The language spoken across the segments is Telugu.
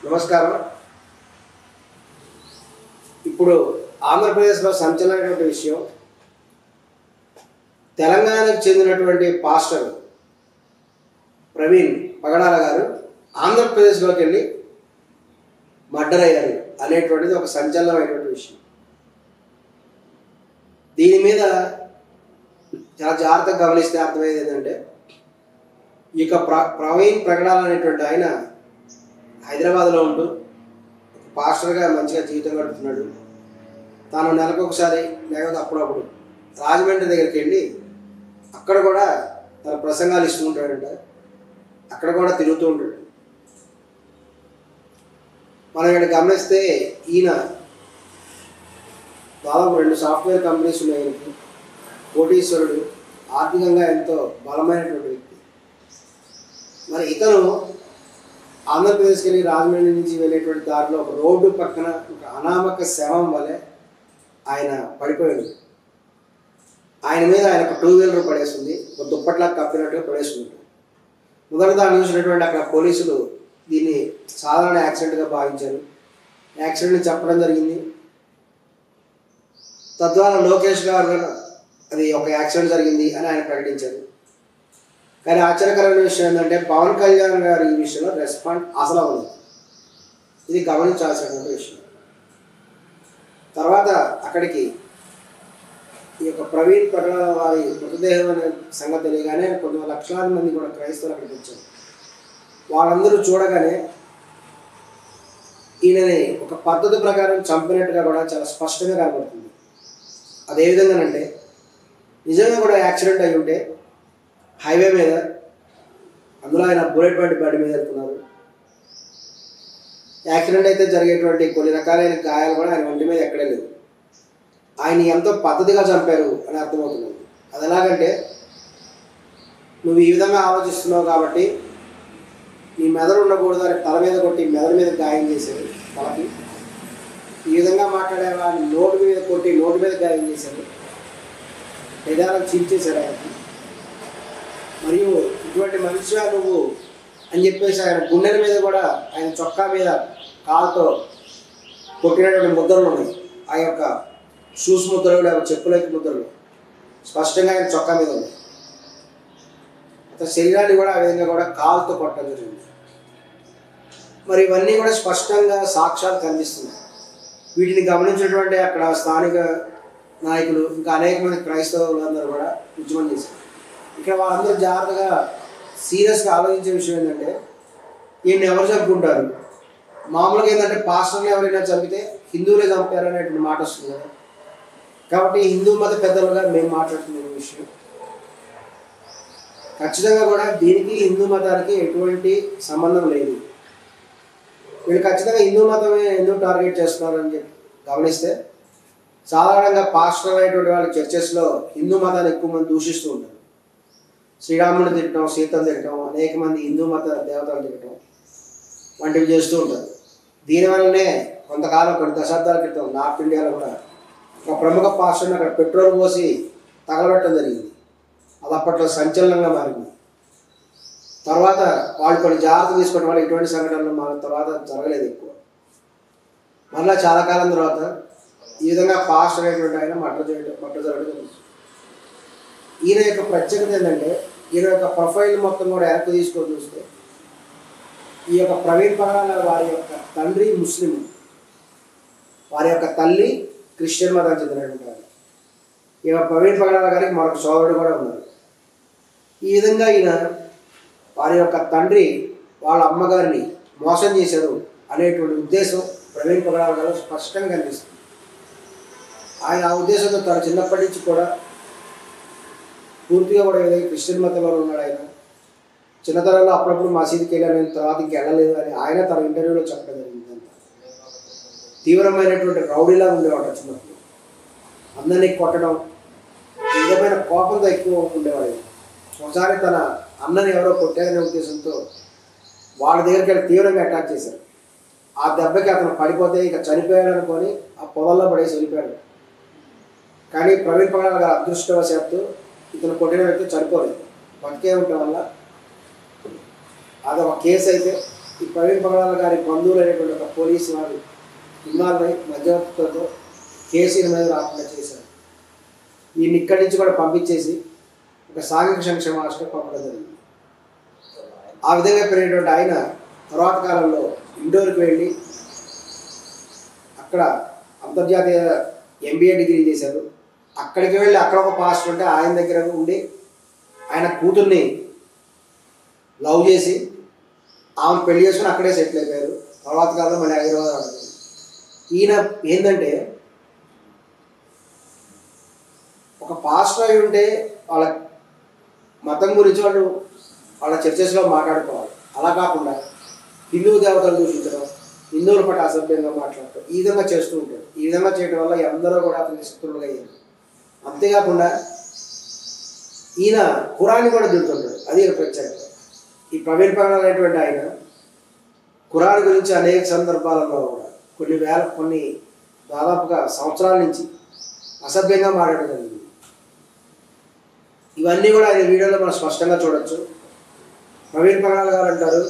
నమస్కారం. ఇప్పుడు ఆంధ్రప్రదేశ్లో సంచలనమైనటువంటి విషయం, తెలంగాణకు చెందినటువంటి పాస్టర్ ప్రవీణ్ పగడాల గారు ఆంధ్రప్రదేశ్లోకి వెళ్ళి మర్డర్ అయ్యారు అనేటువంటిది ఒక సంచలనమైనటువంటి విషయం. దీని మీద చాలా జాగ్రత్తగా గమనిస్తే అర్థమయ్యేది ఏంటంటే, ఇక ప్రవీణ్ పగడాల అనేటువంటి ఆయన హైదరాబాద్లో ఉంటూ పాస్టర్గా మంచిగా జీవితం గడుపుతున్నాడు. తాను నెలకొకసారి లేకపోతే అప్పుడప్పుడు రాజమండ్రి దగ్గరికి వెళ్ళి అక్కడ కూడా తన ప్రసంగాలు ఇస్తూ ఉంటాడంట. అక్కడ కూడా తిరుగుతూ ఉంటాడు. మనం ఇక్కడ గమనిస్తే ఈయన దాదాపు 2 సాఫ్ట్వేర్ కంపెనీస్ ఉన్నాయి. కోటీశ్వరుడు, ఆర్థికంగా ఎంతో బలమైనటువంటి వ్యక్తి. మరి ఇతను ఆంధ్రప్రదేశ్కి వెళ్ళి రాజమండ్రి నుంచి వెళ్ళేటువంటి దారిలో ఒక రోడ్డు పక్కన ఒక అనామక శవం వలె ఆయన పడిపోయాడు. ఆయన మీద ఆయన ఒక 2 వీలర్ పడేస్తుంది, ఒక దుప్పట్లా కప్పినట్టుగా పడేస్తుంది. మొదట దాన్ని చూసినటువంటి అక్కడ పోలీసులు దీన్ని సాధారణ యాక్సిడెంట్గా భావించారు. యాక్సిడెంట్ చెప్పడం జరిగింది. తద్వారా లోకేష్ గారు అది ఒక యాక్సిడెంట్ జరిగింది అని ఆయన ప్రకటించారు. కానీ ఆశ్చర్యకరమైన విషయం ఏంటంటే, పవన్ కళ్యాణ్ గారు ఈ విషయంలో రెస్పాండ్ అసలు అవ్వలేదు. ఇది గమనించాల్సినటువంటి విషయం. తర్వాత అక్కడికి ఈ యొక్క ప్రవీణ్ పగడాల వారి మృతదేహం అనే సంగతి తెలియగానే కొన్ని లక్షలాది మంది కూడా క్రైస్తవులు అక్కడికి వచ్చారు. వాళ్ళందరూ చూడగానే ఈయనని ఒక పద్ధతి ప్రకారం చంపినట్టుగా కూడా చాలా స్పష్టంగా కనబడుతుంది. అదేవిధంగానంటే, నిజంగా కూడా యాక్సిడెంట్ అయి ఉంటే హైవే మీద, అందులో ఆయన బుల్లెట్ బండి మీద వెళ్తున్నారు. యాక్సిడెంట్ అయితే జరిగేటువంటి కొన్ని రకాలైన గాయాలు కూడా ఆయన ఒంటి మీద ఎక్కడే లేవు. ఆయన ఎంతో పద్ధతిగా చంపారు అని అర్థమవుతుంది. అది ఎలాగంటే, నువ్వు ఈ విధంగా ఆలోచిస్తున్నావు కాబట్టి నీ మెదడు ఉండకూడదు అని తల మీద కొట్టి మెదడు మీద గాయం చేశారు తలకి. ఈ విధంగా మాట్లాడేవా అని నోటు మీద కొట్టి నోటు మీద గాయం చేశారు. నిదానం చీల్చేశారు ఆయనకి. మరియు ఇటువంటి మనిషిగా నువ్వు అని చెప్పేసి ఆయన గుండెల మీద కూడా, ఆయన చొక్కా మీద కాలుతో కొట్టినటువంటి ముద్రలు ఉన్నాయి. ఆ యొక్క షూస్ ముద్రలు, లేకపోతే చెప్పులకి ముద్రలు స్పష్టంగా ఆయన చొక్కా మీద ఉన్నాయి. అతని శరీరాన్ని కూడా ఆ విధంగా కూడా కాలుతో కొట్టడం జరిగింది. మరి ఇవన్నీ కూడా స్పష్టంగా సాక్ష్యాలు కనిపిస్తున్నాయి. వీటిని గమనించినటువంటి అక్కడ స్థానిక నాయకులు, ఇంకా అనేక మంది క్రైస్తవులందరూ కూడా ఉద్యమం చేశారు. ఇక్కడ వాళ్ళందరూ జాగ్రత్తగా సీరియస్గా ఆలోచించే విషయం ఏంటంటే, ఈయన్ని ఎవరు చంపుకుంటారు? మామూలుగా ఏంటంటే, పాస్టర్ని ఎవరైనా చంపితే హిందువులే చంపారు అనేటువంటి మాట వస్తుంది కదా. కాబట్టి హిందూ మత పెద్దలుగా మేము మాట్లాడుతున్న విషయం ఖచ్చితంగా కూడా దీనికి హిందూ మతానికి ఎటువంటి సంబంధం లేదు. వీళ్ళు ఖచ్చితంగా హిందూ మతమే ఎందుకు టార్గెట్ చేస్తున్నారని చెప్పి గమనిస్తే, సాధారణంగా పాస్టర్ అనేటువంటి వాళ్ళ చర్చెస్లో హిందూ మతాన్ని ఎక్కువ మంది దూషిస్తూ ఉంటారు. శ్రీరాముని తిట్టడం, సీతను తిట్టడం, అనేక మంది హిందూ మత దేవతలు తిట్టడం వంటివి చేస్తూ ఉంటారు. దీనివల్లనే కొంతకాలం, కొన్ని దశాబ్దాల క్రితం నార్త్ ఇండియాలో కూడా ఒక ప్రముఖ పాస్టర్ని అక్కడ పెట్రోల్ పోసి తగలబెట్టడం జరిగింది. అది అప్పట్లో సంచలనంగా మారింది. తర్వాత వాళ్ళు కొన్ని జాగ్రత్తలు తీసుకోవడం వల్ల ఇటువంటి సంఘటనలు మన తర్వాత జరగలేదు ఎక్కువ. మళ్ళీ చాలా కాలం తర్వాత ఈ విధంగా పాస్టర్ అనేటువంటి ఆయన మర్డర్ జరగడం. ఈయన యొక్క ప్రత్యేకత ఏంటంటే, ఈయన యొక్క ప్రొఫైల్ మొత్తం కూడా వెనక్కి తీసుకొని చూస్తే, ఈ యొక్క ప్రవీణ్ పగడాల వారి యొక్క తండ్రి ముస్లిం, వారి యొక్క తల్లి క్రిస్టియన్ మతానికి చెందినటువంటి వారు. ఈ యొక్క ప్రవీణ్ పగడాల గారికి మరొక సోదరుడు కూడా ఉన్నారు. ఈ విధంగా ఈయన వారి యొక్క తండ్రి వాళ్ళ అమ్మగారిని మోసం చేశారు అనేటువంటి ఉద్దేశం ప్రవీణ్ పగడాల గారు స్పష్టంగా కనిపిస్తుంది. ఆయన ఆ ఉద్దేశంతో తన చిన్నప్పటి నుంచి కూడా పూర్తిగా కూడా ఏదైతే క్రిస్టియన్ మతంలో ఉన్నాడు. ఆయన చిన్నతనంలో అప్పుడప్పుడు మసీదుకి వెళ్ళాను, నేను తర్వాత ఇంక వెళ్ళలేదు అని ఆయన తన ఇంటర్వ్యూలో చెప్పడం జరిగింది. తీవ్రమైనటువంటి రౌడీలా ఉండేవాడు చిన్నప్పుడు. అందరినీ కొట్టడం, ఈ విధమైన కోపంతో ఎక్కువ ఉండేవాడు. ఒకసారి తన అన్నని ఎవరో కొట్టారనే ఉద్దేశంతో వాళ్ళ దగ్గరికి వెళ్ళి తీవ్రంగా అటాక్ చేశారు. ఆ దెబ్బకి అతను పడిపోతే ఇక చనిపోయాడు అనుకొని ఆ పొదల్లో పడేసి వెళ్ళిపోయాడు. కానీ ప్రవీణ్ పగడాల గారు అదృష్టవశాత్తు ఇతను కొట్టిన వ్యక్తి చనిపోలేదు, బతికే ఉండటం వల్ల అదొక కేసు అయితే ఈ ప్రవీణ్ పగడాల గారి బంధువులు అనేటువంటి ఒక పోలీసు వారు ఇన్నాళ్ళై మధ్యవర్తితో కేసు మీద రాకుండా చేశారు. ఈయన ఇక్కడి నుంచి కూడా పంపించేసి ఒక సాంఘిక సంక్షేమ హాస్టల్ పంపడం జరిగింది. ఆ విధంగా పెరిగినటువంటి ఆయన తర్వాత కాలంలో ఇండోర్కి వెళ్ళి అక్కడ అంతర్జాతీయ MBA డిగ్రీ చేశారు. అక్కడికి వెళ్ళి అక్కడ ఒక పాస్టర్ ఉంటే ఆయన దగ్గర ఉండి ఆయన కూతుర్ని లవ్ చేసి ఆమె పెళ్లి చేసుకుని అక్కడే సెటిల్ అయిపోయారు. తర్వాత కాలంలో మళ్ళీ హైదరాబాద్ ఆడుతుంది. ఈయన ఏంటంటే ఒక పాస్టర్ అయి ఉంటే వాళ్ళ మతం గురించి వాళ్ళ చర్చెస్లో మాట్లాడుకోవాలి. అలా కాకుండా హిందూ దేవతలు దూషించడం, హిందువుల పట్ల అసభ్యంగా మాట్లాడటం, ఈ విధంగా చేస్తూ ఉంటారు. ఈ విధంగా చేయడం వల్ల అందరూ కూడా అతనికి శత్రువులుగా అయ్యారు. అంతేకాకుండా ఈయన ఖురాన్ని కూడా తిడుతుంటాడు. అది ప్రత్యేకత. ఈ ప్రవీణ్ పగడాల అనేటువంటి ఆయన ఖురాన్ గురించి అనేక సందర్భాలలో కూడా కొన్ని దాదాపుగా సంవత్సరాల నుంచి అసభ్యంగా మాట్లాడడం జరిగింది. ఇవన్నీ కూడా ఆయన వీడియోలో మనం స్పష్టంగా చూడొచ్చు. ప్రవీణ్ పగడాల గారు అంటారు,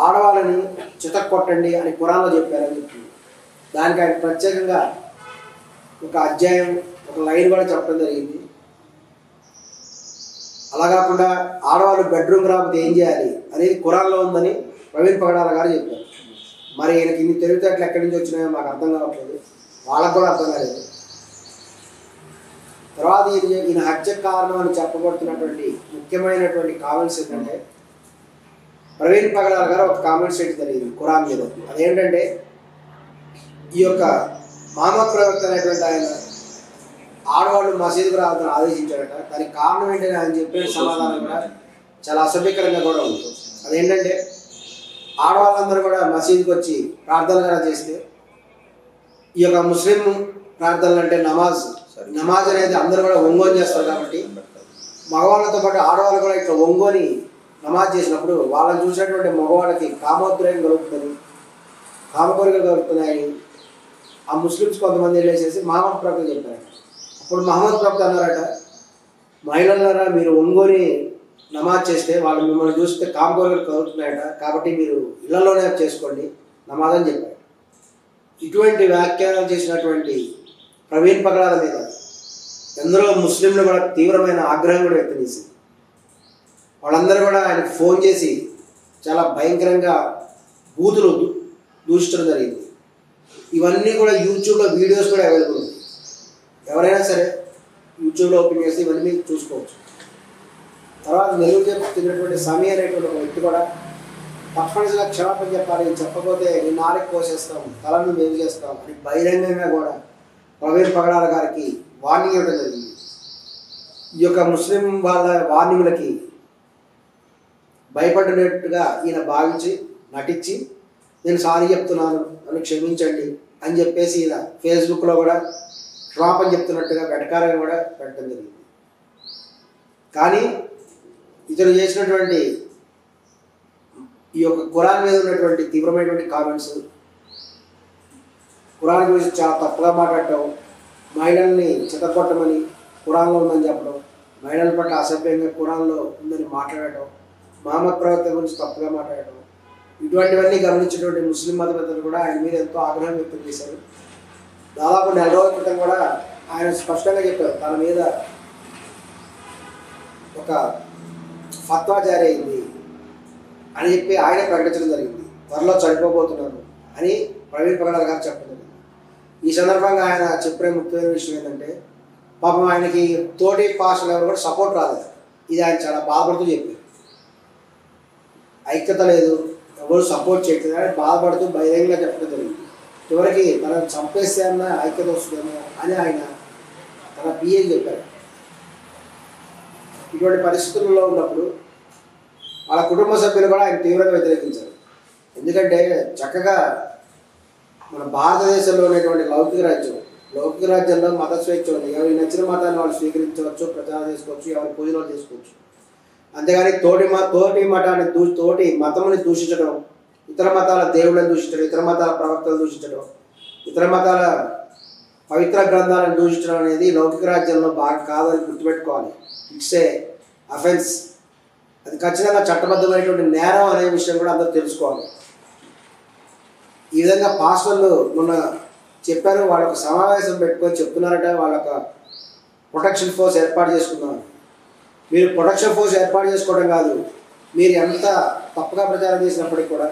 ఆడవాళ్ళని చితక్కొట్టండి అని ఖురాన్లో చెప్పారని చెప్తుంది. దానికి ఆయన ప్రత్యేకంగా ఒక అధ్యాయం, ఒక లైన్ కూడా చెప్పడం జరిగింది. అలా కాకుండా ఆడవాళ్ళు బెడ్రూమ్ రాకపోతే ఏం చేయాలి అనేది ఖురాన్లో ఉందని ప్రవీణ్ పగడాల గారు చెప్పారు. మరి ఈయనకి ఇన్ని తెలివితేటలు ఎక్కడి నుంచి వచ్చినాయో మాకు అర్థం కావట్లేదు, వాళ్ళకు కూడా అర్థం కాలేదు. తర్వాత ఈయన హత్యకు కారణం అని చెప్పబడుతున్నటువంటి ముఖ్యమైనటువంటి కామెంట్స్ ఏంటంటే, ప్రవీణ్ పగడాల గారు ఒక కామెంట్స్ చేయడం జరిగింది ఖురాన్ మీద. అదేంటంటే, ఈ యొక్క మహమ్మద్ ప్రవక్త అనేటువంటి ఆయన ఆడవాళ్ళు మసీదుకు రావాలని ఆదేశించాడట. దానికి కారణం ఏంటని ఆయన చెప్పిన సమాధానం కూడా చాలా అసభ్యకరంగా కూడా ఉంది. అదేంటంటే, ఆడవాళ్ళందరూ కూడా మసీదుకి వచ్చి ప్రార్థనలు కూడా చేస్తే, ఈ యొక్క ముస్లిం ప్రార్థనలు అంటే నమాజ్ అనేది అందరూ కూడా ఒంగోని చేస్తారు కాబట్టి మగవాళ్ళతో పాటు ఆడవాళ్ళు కూడా ఇట్లా ఒంగోని నమాజ్ చేసినప్పుడు వాళ్ళని చూసినటువంటి మగవాళ్ళకి కామోద్రేకం కలుగుతుందని, కామకోరికలు కలుగుతున్నాయని ఆ ముస్లిమ్స్ కొంతమంది వెళ్ళేసేసి మహమ్మద్ ప్రవక్త చెప్పారు. అప్పుడు మహమ్మద్ ప్రవక్త అన్నారట, మహిళలారా మీరు ఒంగోని నమాజ్ చేస్తే వాళ్ళు మిమ్మల్ని చూస్తే కామకోరికలు కలుగుతున్నాయట, కాబట్టి మీరు ఇళ్లలోనే చేసుకోండి నమాజ్ అని చెప్పారు. ఇటువంటి వ్యాఖ్యానాలు చేసినటువంటి ప్రవీణ్ పగడాల మీద ఎందరో ముస్లింలు కూడా తీవ్రమైన ఆగ్రహం కూడా వ్యక్తం చేసింది. వాళ్ళందరూ కూడా ఆయనకు ఫోన్ చేసి చాలా భయంకరంగా బూతులు దూషించడం జరిగింది. ఇవన్నీ కూడా యూట్యూబ్లో వీడియోస్ కూడా అవైలబుల్ ఉంది. ఎవరైనా సరే యూట్యూబ్లో ఓపెన్ చేసి ఇవన్నీ చూసుకోవచ్చు. తర్వాత నెల్లూరు చెప్తున్నటువంటి సమీ అనేటువంటి ఒక వ్యక్తి కూడా తప్పనిసరిగా క్షమాపణ చెప్పాలి, చెప్పకపోతే నేను నాలుగు కోసేస్తాం, తలను మేము చేస్తాం అని బహిరంగంగా కూడా ప్రవీణ్ పగడాల గారికి వార్నింగ్ ఇవ్వడం జరిగింది. ఈ యొక్క ముస్లిం వాళ్ళ వార్నింగ్లకి భయపడినట్టుగా ఈయన భావించి నటించి నేను సారీ చెప్తున్నాను నన్ను క్షమించండి అని చెప్పేసి ఈయన ఫేస్బుక్లో కూడా క్షమాపణ చెప్తున్నట్టుగా వెటకారంగా కూడా పెట్టడం జరిగింది. కానీ ఇతను చేసినటువంటి ఈ యొక్క ఖురాన్ మీద ఉన్నటువంటి తీవ్రమైనటువంటి కామెంట్స్, ఖురాన్ గురించి చాలా తప్పుగా మాట్లాడటం, మహిళల్ని చితకొట్టమని ఖురాన్లో ఉందని చెప్పడం, మహిళల పట్ల అసభ్యంగా ఖురాన్లో ఉందని మాట్లాడటం, మహమ్మద్ ప్రవక్త గురించి తప్పుగా మాట్లాడటం, ఇటువంటివన్నీ గమనించినటువంటి ముస్లిం మత పెద్దలు కూడా ఆయన మీద ఎంతో ఆగ్రహం వ్యక్తం చేశారు. దాదాపు 4 రోజుల క్రితం కూడా ఆయన స్పష్టంగా చెప్పారు, తన మీద ఒక ఫత్వా జారీ అయింది అని చెప్పి ఆయన ప్రకటించడం జరిగింది. త్వరలో చనిపోబోతున్నాను అని ప్రవీణ్ పగడాల గారు చెప్పడం జరిగింది. ఈ సందర్భంగా ఆయన చెప్పే ముఖ్యమైన విషయం ఏంటంటే, పాపం ఆయనకి తోటి పాస్టర్లు ఎవరు కూడా సపోర్ట్ రాలేదు. ఇది ఆయన చాలా బాధపడుతూ చెప్పారు. ఐక్యత లేదు, ఎవరు సపోర్ట్ చేయట్లేదు అని బాధపడుతూ బహిరంగంగా చెప్పడం జరిగింది. చివరికి తనను చంపేస్తే అన్న ఐక్యత వస్తుందేమో అని ఆయన తన పిఏ చెప్పారు. ఇటువంటి పరిస్థితుల్లో ఉన్నప్పుడు వాళ్ళ కుటుంబ సభ్యులు కూడా ఆయన తీవ్రంగా వ్యతిరేకించారు. ఎందుకంటే చక్కగా మన భారతదేశంలో ఉన్నటువంటి లౌకిక రాజ్యంలో మత స్వేచ్ఛ ఉంది. ఎవరికి నచ్చిన మతాన్ని వాళ్ళు స్వీకరించవచ్చు, ప్రచారం చేసుకోవచ్చు, ఎవరి పూజలు చేసుకోవచ్చు. అంతేగాని తోటి మతముని దూషించడం, ఇతర మతాల దేవుళ్ళని దూషించడం, ఇతర మతాల ప్రవక్తలు దూషించడం, ఇతర మతాల పవిత్ర గ్రంథాలను దూషించడం అనేది లౌకిక రాజ్యంలో బాగా కాదని గుర్తుపెట్టుకోవాలి. It's a offence. అది ఖచ్చితంగా చట్టబద్ధమైనటువంటి నేరం అనే విషయం కూడా అందరూ తెలుసుకోవాలి. ఈ విధంగా పాస్టర్లు మొన్న చెప్పారు, వాళ్ళొక సమావేశం పెట్టుకొని చెప్తున్నారట, వాళ్ళొక ప్రొటెక్షన్ ఫోర్స్ ఏర్పాటు చేసుకున్నారు. మీరు ప్రొటెక్షన్ ఫోర్స్ ఏర్పాటు చేసుకోవడం కాదు, మీరు ఎంత తప్పుగా ప్రచారం చేసినప్పటికీ కూడా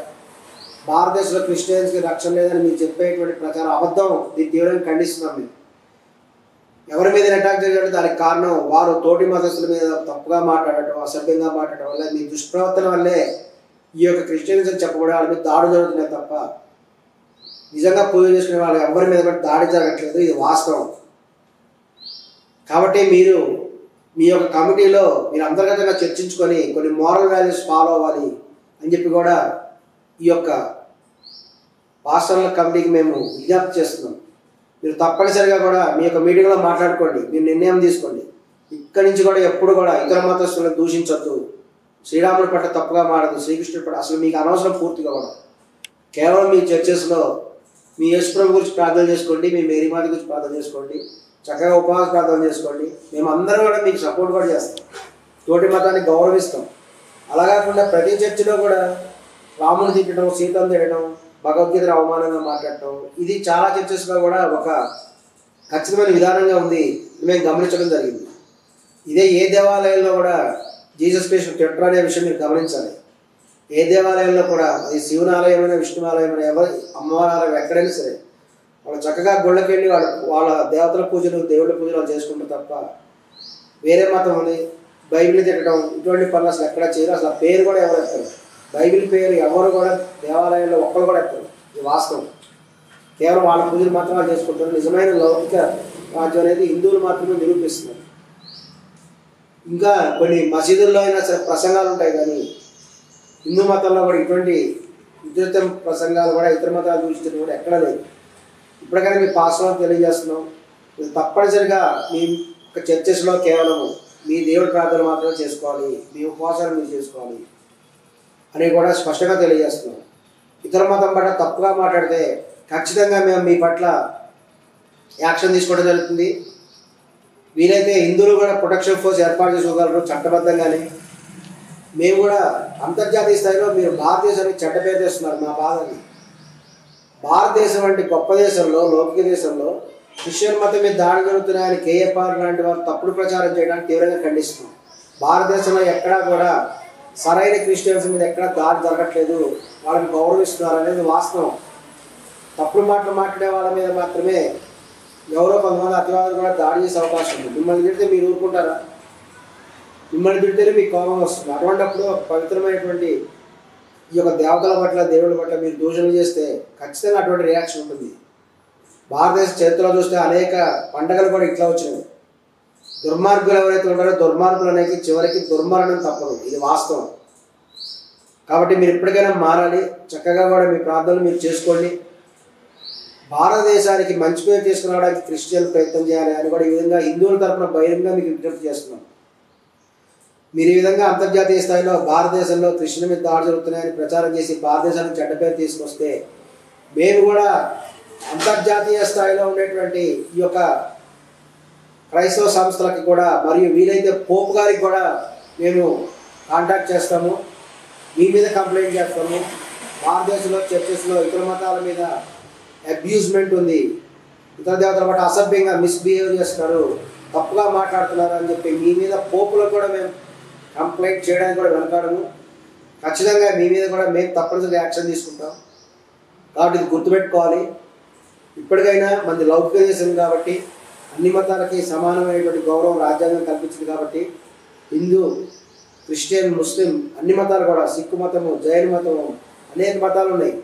భారతదేశంలో క్రిస్టియన్స్కి రక్షణ లేదని మీరు చెప్పేటువంటి ప్రచారం అబద్ధం. దీన్ని తీవ్రంగా ఖండిస్తున్నాం. మేము ఎవరి మీద అటాక్ చేయడం దానికి కారణం వారు తోటి మతస్థుల మీద తప్పుగా మాట్లాడటం, అసభ్యంగా మాట్లాడటం వల్ల, మీ దుష్ప్రవర్తన వల్లే ఈ యొక్క క్రిస్టియన్స్ అని చెప్పబడే వాళ్ళ మీద దాడి జరుగుతున్నాయి తప్ప నిజంగా పూజ చేసుకునే వాళ్ళు ఎవరి మీద కూడా దాడి జరగట్లేదు. ఇది వాస్తవం. కాబట్టి మీరు మీ యొక్క కమిటీలో మీరు అంతర్గతంగా చర్చించుకొని కొన్ని మోరల్ వాల్యూస్ ఫాలో అవ్వాలి అని చెప్పి కూడా ఈ యొక్క పాస్టర్ల కమిటీకి మేము విజ్ఞప్తి చేస్తున్నాం. మీరు తప్పనిసరిగా కూడా మీ యొక్క మీటింగ్లో మాట్లాడుకోండి, మీరు నిర్ణయం తీసుకోండి. ఇక్కడి నుంచి కూడా ఎప్పుడు కూడా ఇతర మతస్థులను దూషించొద్దు, శ్రీరాముడి పట్ల తప్పుగా మాడదు, శ్రీకృష్ణుడి పట్ల అసలు మీకు అనవసరం పూర్తిగా కూడా. కేవలం మీ చర్చెస్లో మీ యేసుప్రభు గురించి ప్రార్థన చేసుకోండి, మీ మేరీమాత గురించి ప్రార్థన చేసుకోండి, చక్కగా ఉపవాస ప్రార్థన చేసుకోండి. మేము అందరం కూడా మీకు సపోర్ట్ కూడా చేస్తాం, తోటి మతాన్ని గౌరవిస్తాం. అలా కాకుండా ప్రతి చర్చిలో కూడా రాముని తిట్టడం, సీతను తిట్టడం, భగవద్గీతను అవమానంగా మాట్లాడటం, ఇది చాలా చర్చెస్లో కూడా ఒక ఖచ్చితమైన విధానంగా ఉంది. మేము గమనించడం జరిగింది. ఇదే ఏ దేవాలయంలో కూడా జీసస్ క్రీస్తు తిట్టడం అనే విషయం మీరు గమనించాలి. ఏ దేవాలయంలో కూడా, అది శివుని ఆలయమైనా విష్ణు ఆలయమైనా ఎవరి అమ్మవారి ఆలయం ఎక్కడైనా సరే, వాళ్ళు చక్కగా గుళ్ళకి వెళ్ళి వాళ్ళ దేవతల పూజలు దేవుళ్ళ పూజలు వాళ్ళు చేసుకుంటారు తప్ప వేరే మతం అని బైబిల్ తిట్టడం ఇటువంటి పనులు అసలు ఎక్కడ చేయరు. అసలు ఆ పేరు కూడా ఎవరు ఎత్తారు, బైబిల్ పేరు ఎవరు కూడా దేవాలయంలో ఒక్కరు కూడా ఎత్తారు. ఇది వాస్తవం. కేవలం వాళ్ళ పూజలు మాత్రం వాళ్ళు చేసుకుంటారు. నిజమైన లౌకిక రాజ్యం అనేది హిందువులు మాత్రమే నిరూపిస్తున్నారు. ఇంకా కొన్ని మసీదుల్లో అయినా సరే ప్రసంగాలు ఉంటాయి, కానీ హిందూ మతంలో కూడా ఇటువంటి విద్యుత్ ప్రసంగాలు కూడా ఇతర మతాల గురించి కూడా ఎక్కడా లేదు. ఇప్పటికైనా మీ పాస్టర్లకు తెలియజేస్తున్నాం, మీరు తప్పనిసరిగా మీ ఒక చర్చెస్లో కేవలం మీ దేవుడి ప్రార్థన మాత్రమే చేసుకోవాలి, మీ ఉపవాసాలు మీరు చేసుకోవాలి అని కూడా స్పష్టంగా తెలియజేస్తున్నాం. ఇతర మతం పట్ల తప్పుగా మాట్లాడితే ఖచ్చితంగా మేము మీ పట్ల యాక్షన్ తీసుకోవడం జరుగుతుంది. వీలైతే హిందువులు కూడా ప్రొటెక్షన్ ఫోర్స్ ఏర్పాటు చేసుకోగలరు చట్టబద్ధంగానే. మేము కూడా అంతర్జాతీయ స్థాయిలో మీరు భారతదేశానికి చెడ్డ పేరు తెస్తున్నారు. మా బాధని భారతదేశం వంటి గొప్ప దేశంలో, లౌకిక దేశంలో క్రిస్టియన్ మతం మీద దాడి జరుగుతున్నాయని కేఏపార్ లాంటి వారు తప్పుడు ప్రచారం చేయడానికి తీవ్రంగా ఖండిస్తున్నాం. భారతదేశంలో ఎక్కడా కూడా సరైన క్రిస్టియన్స్ మీద ఎక్కడా దాడి జరగట్లేదు, వాళ్ళని గౌరవిస్తున్నారు అనేది వాస్తవం. తప్పుడు మాటలు మాట్లాడే వాళ్ళ మీద మాత్రమే ఎవరో కొంతమంది అతివాదులు కూడా దాడి చేసే అవకాశం ఉంది. మిమ్మల్ని తిడితే మీరు ఊరుకుంటారా? మిమ్మల్ని తిడితేనే మీకు కోపం వస్తుంది. అటువంటిప్పుడు పవిత్రమైనటువంటి ఈ యొక్క దేవతల పట్ల, దేవుళ్ళ పట్ల మీరు దూషణలు చేస్తే ఖచ్చితంగా అటువంటి రియాక్షన్ ఉంటుంది. భారతదేశ చరిత్రలో చూస్తే అనేక పండగలు కూడా ఇట్లా వచ్చినాయి. దుర్మార్గులు ఎవరైతే ఉంటారో దుర్మార్గులు అనేది చివరికి దుర్మరణం తప్పదు. ఇది వాస్తవం. కాబట్టి మీరు ఇప్పటికైనా మారాలి. చక్కగా కూడా మీ ప్రార్థనలు మీరు చేసుకోండి. భారతదేశానికి మంచి పేరు తీసుకురావడానికి క్రిస్టియన్లు ప్రయత్నం చేయాలి అని కూడా ఈ విధంగా హిందువుల తరఫున బహిరంగంగా మీకు విజ్ఞప్తి చేస్తున్నాం. మీరు ఈ విధంగా అంతర్జాతీయ స్థాయిలో భారతదేశంలో క్రిస్టియన్ మీద దాడి జరుగుతున్నాయని ప్రచారం చేసి భారతదేశానికి చెడ్డ పేరు తీసుకొస్తే మేము కూడా అంతర్జాతీయ స్థాయిలో ఉండేటువంటి ఈ యొక్క క్రైస్తవ సంస్థలకి కూడా, మరియు వీలైతే పోపు గారికి కూడా మేము కాంటాక్ట్ చేస్తాము, మీ మీద కంప్లైంట్ చేస్తాము. భారతదేశంలో చర్చెస్లో ఇతర మతాల మీద అబ్యూజ్మెంట్ ఉంది, ఇతర దేవతల పట్ల అసభ్యంగా మిస్బిహేవ్ చేస్తున్నారు, తప్పుగా మాట్లాడుతున్నారు అని చెప్పి మీ మీద పోపులకు కూడా మేము కంప్లైంట్ చేయడానికి కూడా వెనకాడము. ఖచ్చితంగా మీ మీద కూడా మేము తప్పనిసరిగా యాక్షన్ తీసుకుంటాం. కాబట్టి ఇది గుర్తుపెట్టుకోవాలి. ఇప్పటికైనా మంది లౌకిక దేశం కాబట్టి అన్ని మతాలకి సమానమైనటువంటి గౌరవం రాజ్యాంగం కల్పించింది. కాబట్టి హిందూ, క్రిస్టియన్, ముస్లిం అన్ని మతాలు కూడా, సిక్కు మతము, జైన్ మతము, అనేక మతాలు ఉన్నాయి.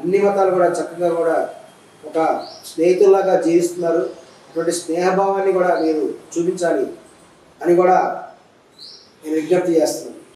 అన్ని మతాలు కూడా చక్కగా కూడా ఒక స్నేహితుల్లాగా జీవిస్తున్నారు. అటువంటి స్నేహభావాన్ని కూడా మీరు చూపించాలి అని కూడా నేను విజ్ఞప్తి చేస్తున్నాను.